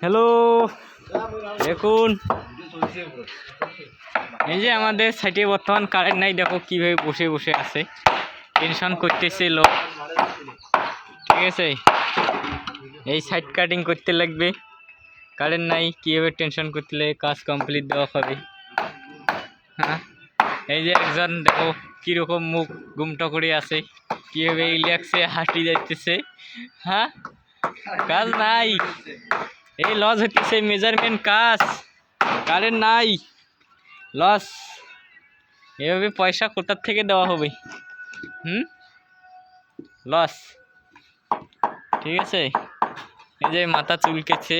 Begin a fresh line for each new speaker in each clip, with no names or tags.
Hello, দেখুন এই যে আমাদের সাইটে বর্তমান কারেন্ট নাই, দেখো কিভাবে বসে বসে আছে, টেনশন করতেছে লোক। ঠিক আছে, এই সাইট কাটিং করতে লাগবে, কারেন্ট নাই, কীভাবে টেনশন করতে কাজ কমপ্লিট দেওয়া হবে। হ্যাঁ, এই যে একজন দেখো কীরকম মুখ গুমটা করে আছে, কীভাবে রিল্যাক্সে হাঁটি যাইতেছে। হ্যাঁ, কাজ নাই, এই লস হইতেছে, মেজারমেন্ট কাজ, কারেন্ট নাই, লস। এভাবে পয়সা কোথার থেকে দেওয়া হবে? লস। ঠিক আছে, এই যে মাথা চুলকেছে,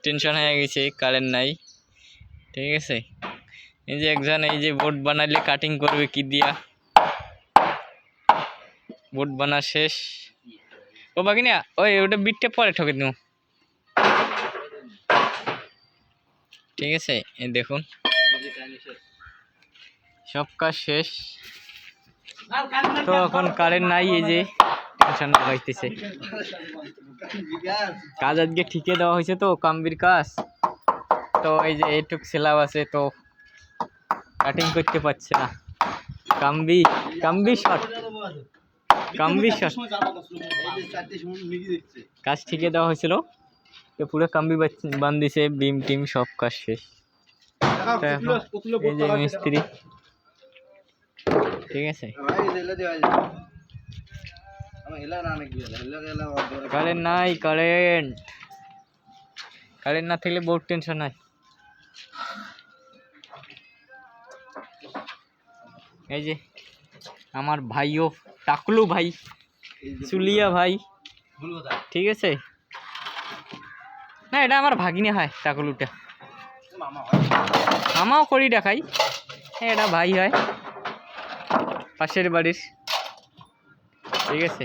টেনশন হয়ে গেছে, কারেন্ট নাই। ঠিক আছে, এই যে একজন এই যে বোর্ড বানাইলে কাটিং করবে কি দিয়া, বোর্ড বানা শেষ। ও বাকি না, ওই ওটা বিটটা পরে ঠকে দিও। ঠিক আছে, এই দেখুন সব কাজ শেষ, তো এখন কারেন্ট নাই, এই যে টেনশন হইতেছে। কাজ আজকে ঠিকই দেওয়া হয়েছে, তো কাম্বির কাজ, তো এই যে এইটুক সেলাব আছে, তো কাটিং করতে পারছে না। কাম্বি কাম্বি শর্ট, কাম্বি শর্ট কাজ ঠিকই দেওয়া হয়েছিল, তো পুরো কাম্বি বান্ধিছে, বিম টিম সব কাজ শেষ। এই যে মিস্ত্রি, ঠিক আছে। কারেন্ট নাই, কারেন্ট না থাকলে বহুত টেনশন হয়। এই যে আমার ভাইও টাকলু ভাই, চুলিয়া ভাই, ঠিক আছে। না, এটা আমার ভাগিনে হয়, টাকলুটা মামাও করি দেখাই, এটা ভাই হয় পাশের বাড়ির। ঠিক আছে,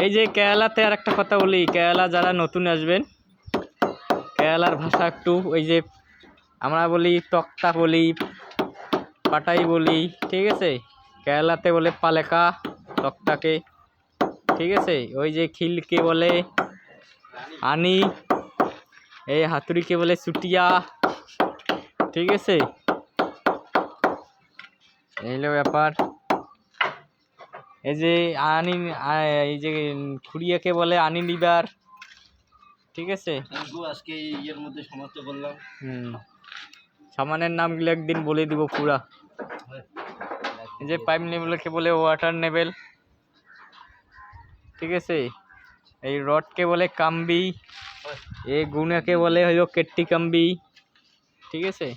এই যে কেরালাতে আর একটা কথা বলি, কেরালা যারা নতুন আসবেন, কেরালার ভাষা একটু, ওই যে আমরা বলি তক্তা বলি, পাটাই বলি, ঠিক আছে। কেরালাতে বলে পালেকা তক্তাকে, ঠিক আছে। ওই যে খিলকে বলে আনি, এই হাতুড়িকে বলে চুটিয়া, ঠিক আছে। এই হলো ব্যাপার। এই যে আনি, এই যে খুড়িয়াকে বলে আনি লিবার, ঠিক আছে।
আজকে ইয়ের মধ্যে সমাপ্ত করলাম।
সামানের নামগুলো একদিন বলে দিব পুরা। এই যে পাইপ লেভেলকে বলে ওয়াটার লেভেল, ঠিক আছে। এই রডকে বলে কাম্বি, এই গুণাকে বলে হলো কেট্টি কাম্বি, ঠিক আছে।